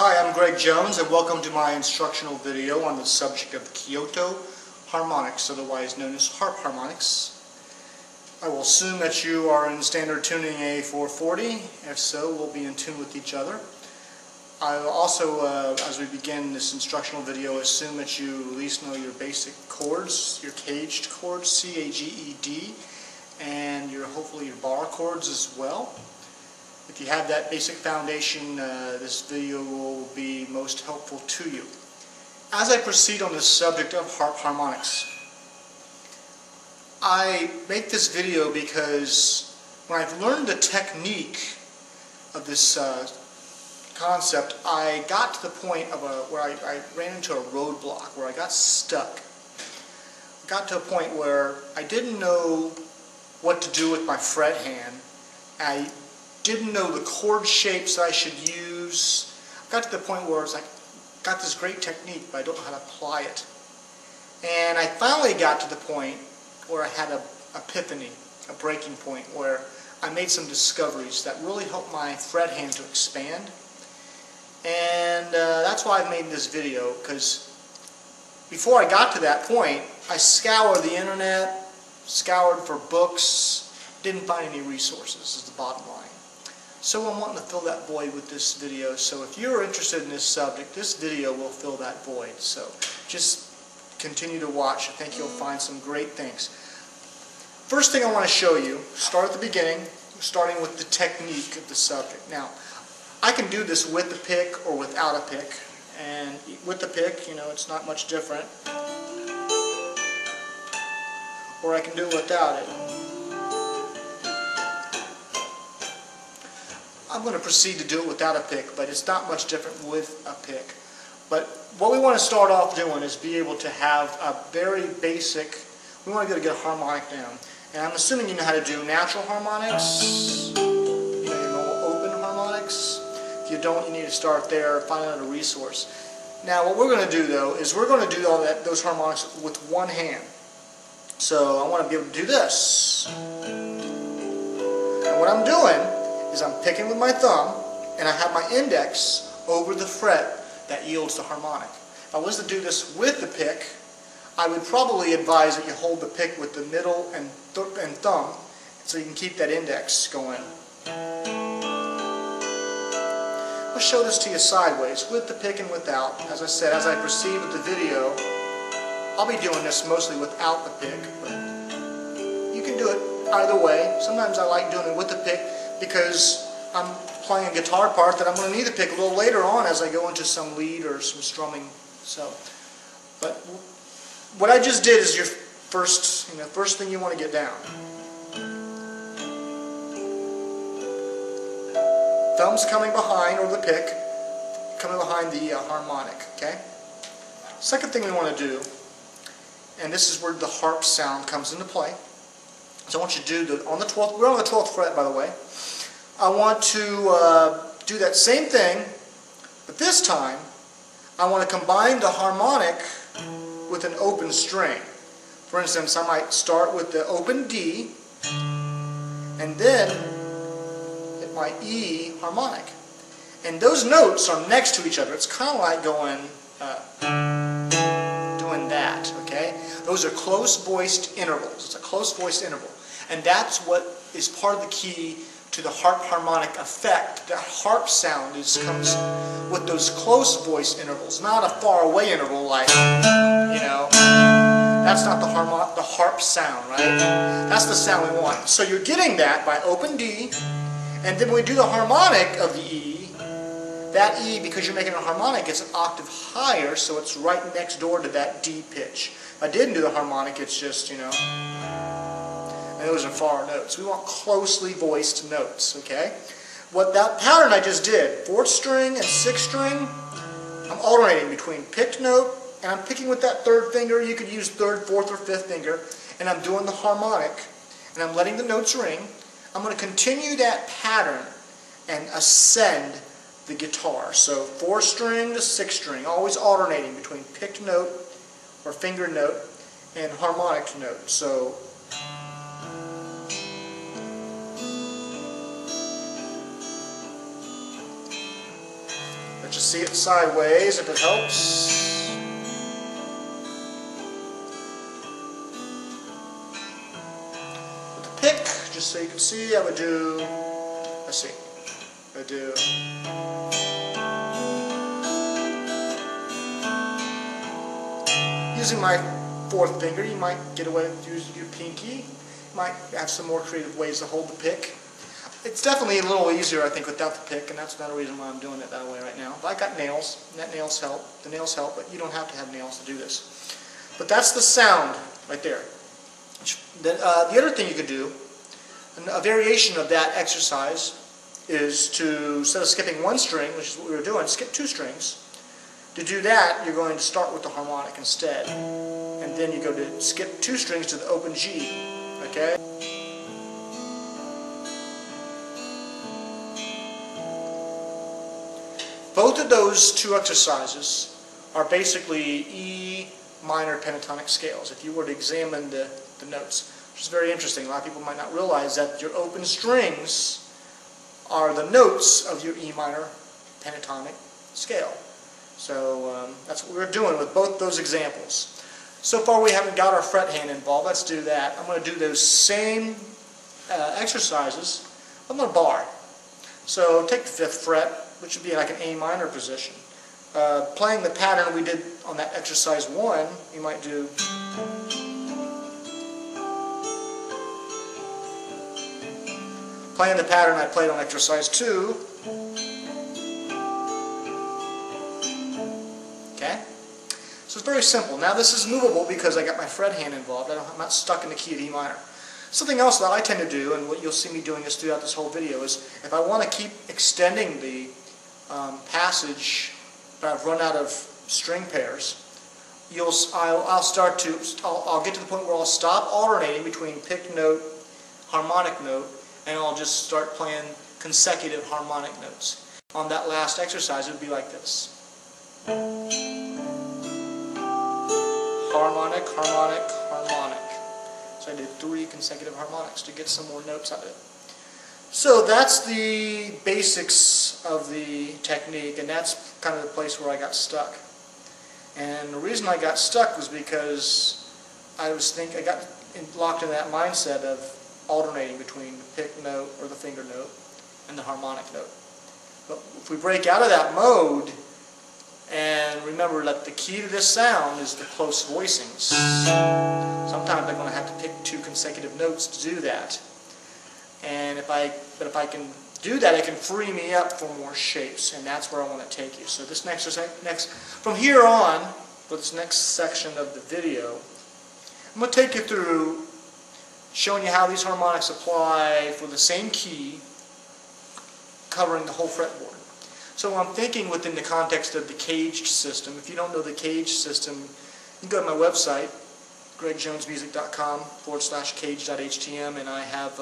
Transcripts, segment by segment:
Hi, I'm Greg Jones and welcome to my instructional video on the subject of Kyoto Harmonics, otherwise known as harp harmonics. I will assume that you are in standard tuning A440. If so, we'll be in tune with each other. I will also, as we begin this instructional video, assume that you at least know your basic chords, your caged chords, C-A-G-E-D, and hopefully your bar chords as well. If you have that basic foundation, this video will be most helpful to you. As I proceed on the subject of harp harmonics, I make this video because when I've learned the technique of this concept, I got to the point of where I ran into a roadblock, where I got stuck. I got to a point where I didn't know what to do with my fret hand. I didn't know the chord shapes that I should use. I got to the point where it's like, got this great technique, but I don't know how to apply it. And I finally got to the point where I had an epiphany, a breaking point, where I made some discoveries that really helped my fret hand to expand. And that's why I've made this video, because before I got to that point, I scoured the internet, scoured for books, didn't find any resources, is the bottom line. So I'm wanting to fill that void with this video. So if you're interested in this subject, this video will fill that void. So just continue to watch. I think you'll find some great things. First thing I want to show you, start at the beginning, starting with the technique of the subject. Now, I can do this with the pick or without a pick. And with the pick, you know, it's not much different. Or I can do it without it. I'm going to proceed to do it without a pick, but it's not much different with a pick. But what we want to start off doing is be able to have a very basic, we want to get a harmonic down. And I'm assuming you know how to do natural harmonics, you know, your normal open harmonics. If you don't, you need to start there, find another resource. Now what we're going to do though, is we're going to do all those harmonics with one hand. So I want to be able to do this. And what I'm doing is I'm picking with my thumb, and I have my index over the fret that yields the harmonic. If I was to do this with the pick, I would probably advise that you hold the pick with the middle and thumb, so you can keep that index going. I'll show this to you sideways, with the pick and without. As I said, as I proceed with the video, I'll be doing this mostly without the pick, but you can do it either way. Sometimes I like doing it with the pick, because I'm playing a guitar part that I'm going to need to pick a little later on as I go into some lead or some strumming. So, but what I just did is your first thing you want to get down. Thumb's coming behind, or the pick, coming behind the harmonic. Okay. Second thing we want to do, and this is where the harp sound comes into play. So I want you to do on the 12th. We're on the 12th fret, by the way. I want to do that same thing, but this time I want to combine the harmonic with an open string. For instance, I might start with the open D and then hit my E harmonic. And those notes are next to each other. It's kind of like going, doing that, okay? Those are close-voiced intervals. It's a close-voiced interval. And that's what is part of the key to the harp harmonic effect. That harp sound comes with those close voice intervals, not a far away interval like, you know, that's not the harp sound, right? That's the sound we want. So you're getting that by open D, and then when we do the harmonic of the E, that E, because you're making a harmonic, gets an octave higher, so it's right next door to that D pitch. If I didn't do the harmonic, it's just, you know, and those are far notes. We want closely voiced notes, okay? What that pattern I just did, 4th string and 6th string, I'm alternating between picked note, and I'm picking with that 3rd finger. You could use 3rd, 4th, or 5th finger, and I'm doing the harmonic, and I'm letting the notes ring. I'm going to continue that pattern and ascend the guitar. So 4th string to 6th string, always alternating between picked note or finger note and harmonic note. So Let's just see it sideways if it helps. With the pick, just so you can see, I would do, let's see, I would do, using my fourth finger. You might get away with using your pinky. You might have some more creative ways to hold the pick. It's definitely a little easier, I think, without the pick, and that's not a reason why I'm doing it that way right now. But I got nails, and that nails help. The nails help, but you don't have to have nails to do this. But that's the sound right there. The other thing you could do, a variation of that exercise, is to, instead of skipping one string, which is what we were doing, skip two strings. To do that, you're going to start with the harmonic instead. And then you go to skip two strings to the open G. Okay? Both of those two exercises are basically E minor pentatonic scales, if you were to examine the notes, which is very interesting. A lot of people might not realize that your open strings are the notes of your E minor pentatonic scale. So that's what we're doing with both those examples. So far we haven't got our fret hand involved. Let's do that. I'm going to do those same exercises. I'm going to bar. So take the 5th fret, which would be like an A minor position. Playing the pattern we did on that exercise 1, you might do. Playing the pattern I played on exercise 2. Okay? So it's very simple. Now this is movable because I got my fret hand involved. I'm not stuck in the key of E minor. Something else that I tend to do, and what you'll see me doing throughout this whole video, is if I want to keep extending the passage, but I've run out of string pairs, I'll get to the point where I'll stop alternating between pick note, harmonic note, and I'll just start playing consecutive harmonic notes. On that last exercise, it would be like this. Harmonic, harmonic, harmonic. So I did 3 consecutive harmonics to get some more notes out of it. So that's the basics of the technique, and that's kind of the place where I got stuck. And the reason I got stuck was because I got locked in that mindset of alternating between the pick note or the finger note and the harmonic note. But if we break out of that mode and remember that the key to this sound is the close voicings, sometimes I'm going to have to pick 2 consecutive notes to do that. And if I can do that, it can free me up for more shapes, and that's where I want to take you. So this from here on, for this next section of the video, I'm going to take you through showing you how these harmonics apply for the same key, covering the whole fretboard. So I'm thinking within the context of the caged system. If you don't know the caged system, you can go to my website, gregjonesmusic.com/cage.htm, and I have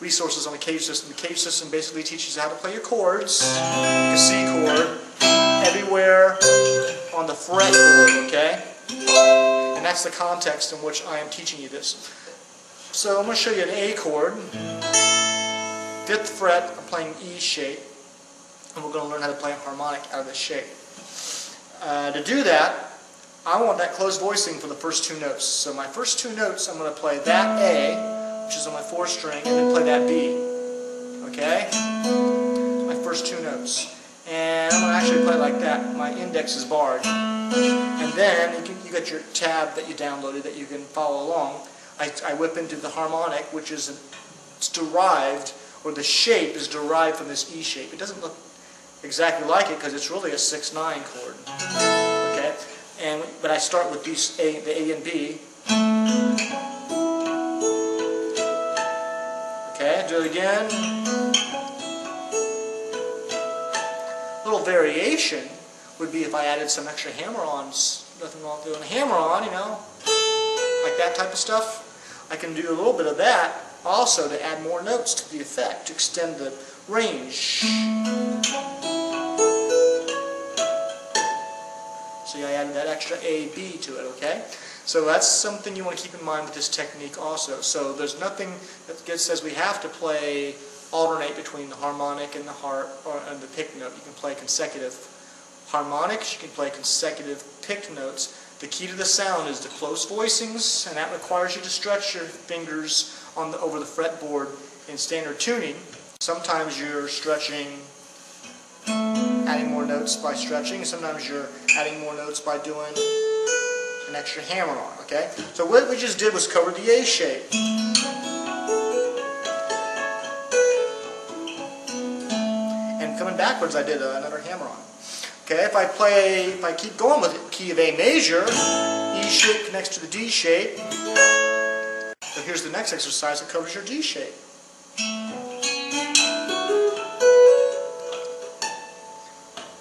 resources on the cage system. The cage system basically teaches you how to play your chords, like a C chord, everywhere on the fretboard, okay? And that's the context in which I am teaching you this. So I'm going to show you an A chord, 5th fret, I'm playing E shape, and we're going to learn how to play a harmonic out of this shape. To do that, I want that closed voicing for the first 2 notes. So my first 2 notes, I'm going to play that A, which is on my 4th string, and then play that B. Okay? My first 2 notes. And I'm going to actually play it like that. My index is barred. And then you got your tab that you downloaded that you can follow along. I whip into the harmonic, which is it's derived, or the shape is derived from this E shape. It doesn't look exactly like it because it's really a 6/9 chord. Okay? But I start with the A and B. Okay, do it again. A little variation would be if I added some extra hammer-ons. Nothing wrong with doing a hammer-on, you know, like that type of stuff. I can do a little bit of that also to add more notes to the effect, to extend the range. See, I added that extra A, B to it, okay? So that's something you want to keep in mind with this technique also. So there's nothing that says we have to alternate between the harmonic and the harp and the pick note. You can play consecutive Harmonics, you can play consecutive picked notes. The key to the sound is the close voicings, and that requires you to stretch your fingers over the fretboard in standard tuning. Sometimes you're stretching, adding more notes by stretching. Sometimes you're adding more notes by doing an extra hammer on, okay? So what we just did was cover the A shape. And coming backwards, I did another hammer on. Okay, if I keep going with the key of A major, E shape connects to the D shape. So here's the next exercise that covers your D shape.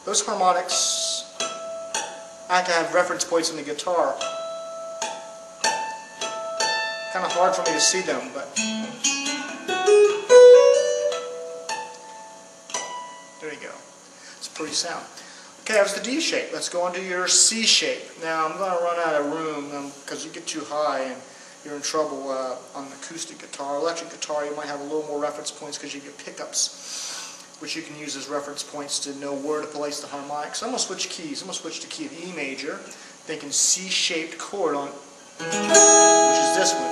Those harmonics, I have to have reference points on the guitar. Kind of hard for me to see them, but there you go. It's a pretty sound. Okay, that was the D shape. Let's go on to your C shape. Now I'm going to run out of room because you get too high and you're in trouble on an acoustic guitar. Electric guitar, you might have a little more reference points because you get pickups, which you can use as reference points to know where to place the harmonics. So I'm going to switch keys. I'm going to switch to key of E major, thinking C-shaped chord on, which is this one.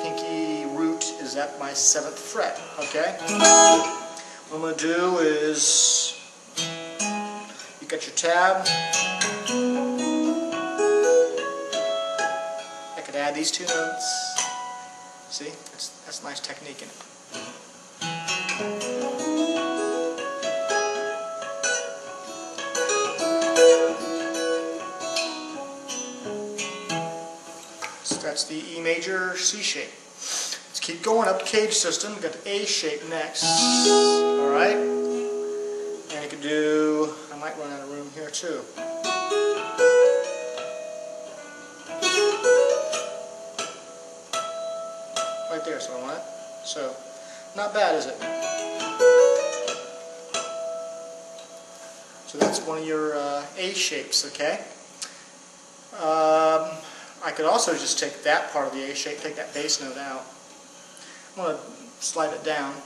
Pinky root is at my 7th fret. Okay. What I'm going to do is, you got your tab. I could add these two notes. See, that's a nice technique in it. That's the E major C shape. Let's keep going up the cage system. We've got the A shape next. Alright? And you can do, I might run out of room here too. Right there, so I want it. So, not bad, is it? So that's one of your A shapes, okay? I could also just take that part of the A shape, take that bass note out. I'm going to slide it down.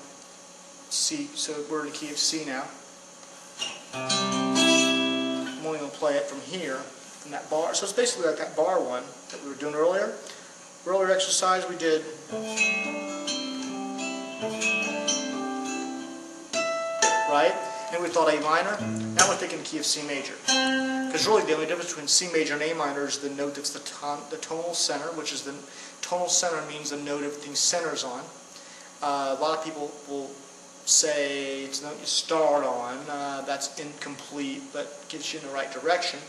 C, so we're in the key of C now. I'm only going to play it from here, from that bar. So it's basically like that bar one that we were doing earlier. Earlier exercise we did. Right? And we thought A minor. Now we're thinking key of C major. Because really the only difference between C major and A minor is the note that's the tonal center, which is the tonal center means the note everything centers on. A lot of people will say it's the note you start on. That's incomplete, but gets you in the right direction.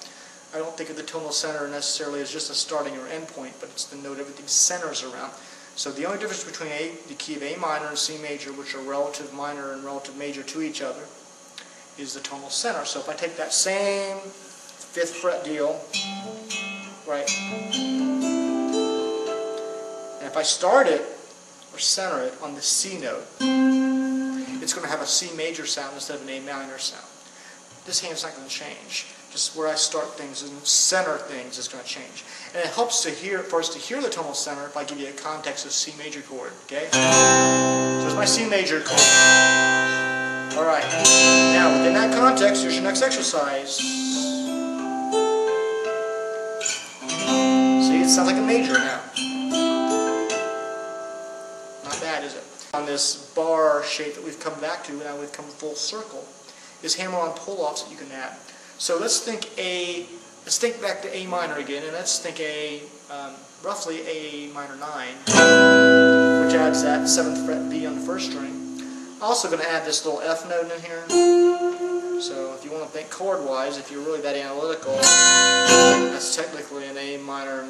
I don't think of the tonal center necessarily as just a starting or end point, but it's the note everything centers around. So the only difference between the key of A minor and C major, which are relative minor and relative major to each other, is the tonal center. So if I take that same 5th fret deal, right, and if I start it or center it on the C note, it's going to have a C major sound instead of an A minor sound. This hand's not going to change. Just where I start things and center things is going to change. And it helps for us to hear the tonal center if I give you a context of C major chord. Okay? So it's my C major chord. Alright. Now within that context, here's your next exercise. See, it sounds like a major now. Not bad, is it? On this bar shape that we've come back to, now we've come full circle, is hammer-on pull-offs that you can add. So let's think back to A minor again, and let's think roughly A minor 9, which adds that 7th fret B on the 1st string. I'm also going to add this little F note in here. So if you want to think chord-wise, if you're really that analytical, that's technically an A minor,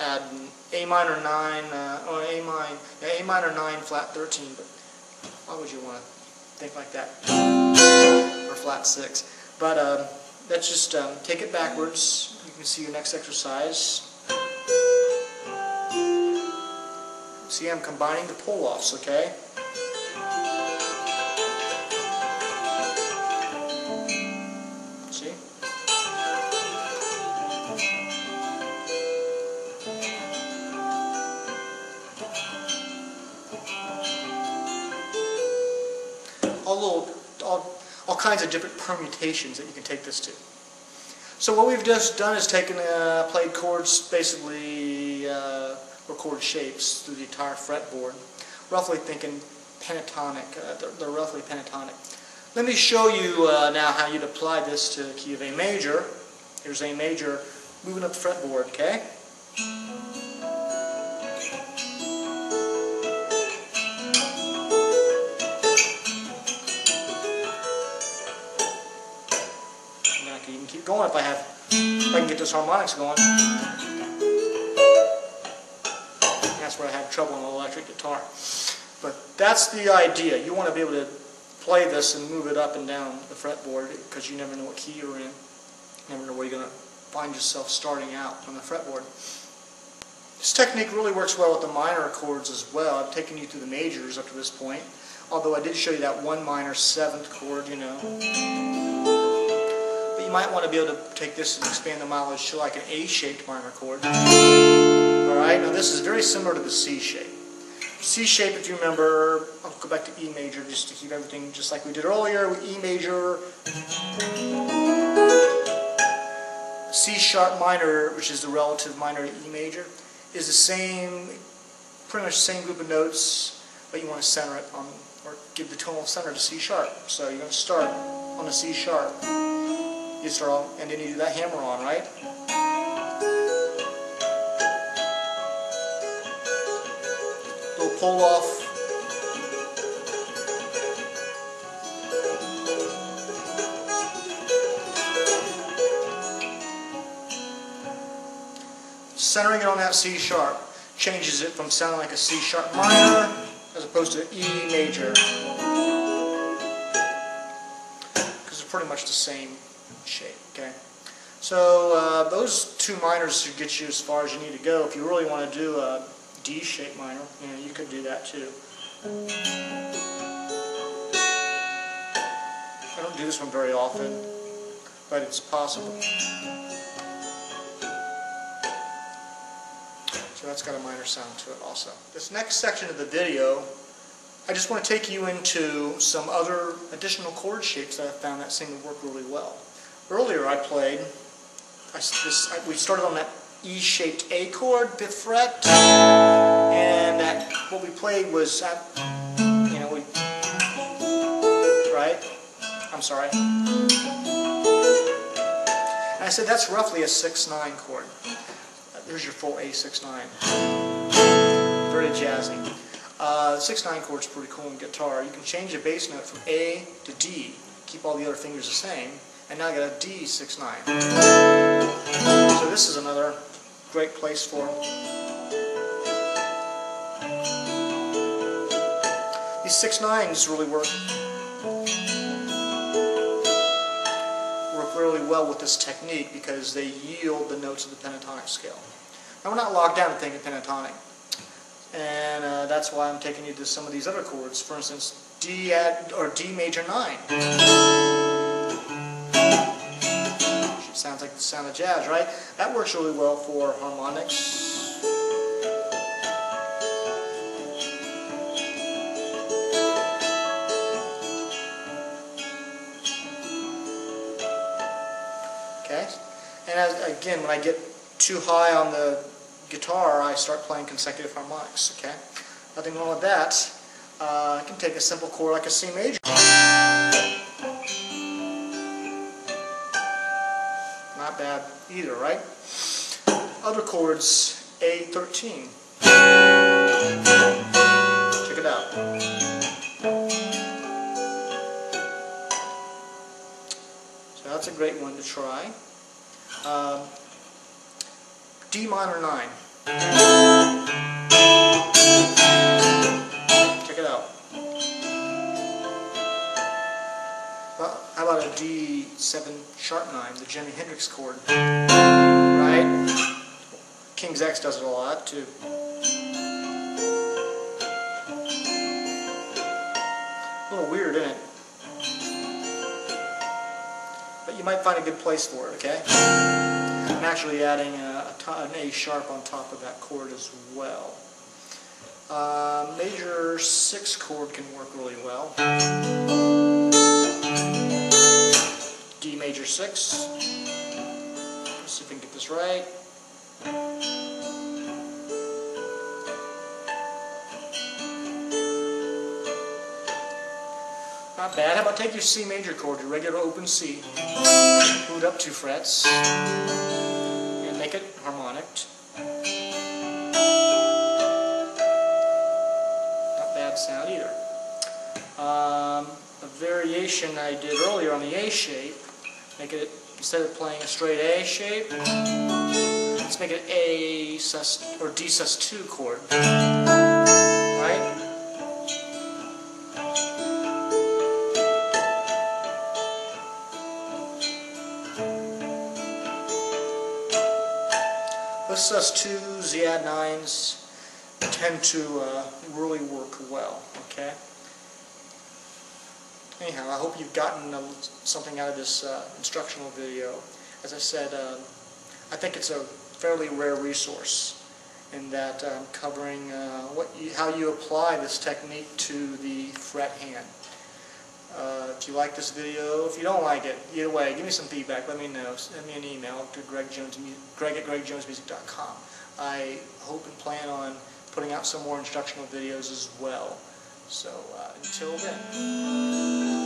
add an A minor 9, or A minor 9 flat 13, but why would you want to think like that? Or flat 6. But let's just take it backwards. You can see your next exercise. See, I'm combining the pull-offs, okay? See? All kinds of different permutations that you can take this to. So what we've just done is played chords, basically, or chord shapes through the entire fretboard, roughly thinking pentatonic. They're roughly pentatonic. Let me show you now how you'd apply this to the key of A major. Here's A major, moving up the fretboard, okay? And I can even keep going if I can get those harmonics going. That's where I have trouble on the electric guitar. But that's the idea. You want to be able to play this and move it up and down the fretboard, because you never know what key you're in. You never know where you're going to find yourself starting out on the fretboard. This technique really works well with the minor chords as well. I've taken you through the majors up to this point, although I did show you that one minor 7th chord, you know. But you might want to be able to take this and expand the mileage to like an A-shaped minor chord. Alright, now this is very similar to the C shape. C shape, if you remember, I'll go back to E major just to keep everything just like we did earlier. E major, C sharp minor, which is the relative minor to E major, is the same, pretty much the same group of notes, but you want to center it on, or give the tonal center to C sharp. So you're going to start on the C sharp. You start on, and then you do that hammer on, right? Little pull off. Centering it on that C sharp changes it from sounding like a C sharp minor as opposed to E major, because it's pretty much the same shape. Okay, so those two minors should get you as far as you need to go. If you really want to do a D shape minor, you know, you could do that too. I don't do this one very often, but it's possible. So that's got a minor sound to it also. This next section of the video, I just want to take you into some other additional chord shapes that I found that seem to work really well. Earlier I played, we started on that E-shaped A chord, 5th fret, and what we played was, you know, right? I'm sorry. And I said that's roughly a 6/9 chord. There's your full A6/9. Very jazzy. 6/9 chord's pretty cool in guitar. You can change the bass note from A to D, keep all the other fingers the same, and now I got a D6/9. So this is another great place for them. These 6/9s really work really well with this technique because they yield the notes of the pentatonic scale. Now we're not locked down to thinking pentatonic, and that's why I'm taking you to some of these other chords. For instance, D major 9. Sounds like the sound of jazz, right? That works really well for harmonics. Okay, and again, when I get too high on the guitar, I start playing consecutive harmonics. Okay, nothing wrong with that. I can take a simple chord like a C major. Not bad either, right? Other chords, A13. Check it out. So that's a great one to try. D minor 9. Check it out. Well, how about a D7 sharp 9, the Jimi Hendrix chord? Right? King's X does it a lot too. A little weird, isn't it? But you might find a good place for it, okay? I'm actually adding an A sharp on top of that chord as well. Major 6 chord can work really well. D major 6. just right. Not bad. How about take your C major chord, your regular open C, move it up 2 frets, and make it harmonic. Not bad sound either. A variation I did earlier on the A shape, make it, instead of playing a straight A shape, let's make it A sus or D sus2 chord. Right? Those sus2s, the add9s tend to really work well, okay? Anyhow, I hope you've gotten something out of this instructional video. As I said, I think it's a fairly rare resource in that I'm covering how you apply this technique to the fret hand. If you like this video, if you don't like it, either way, give me some feedback, let me know. Send me an email to greg@gregjonesmusic.com. I hope and plan on putting out some more instructional videos as well. So until then.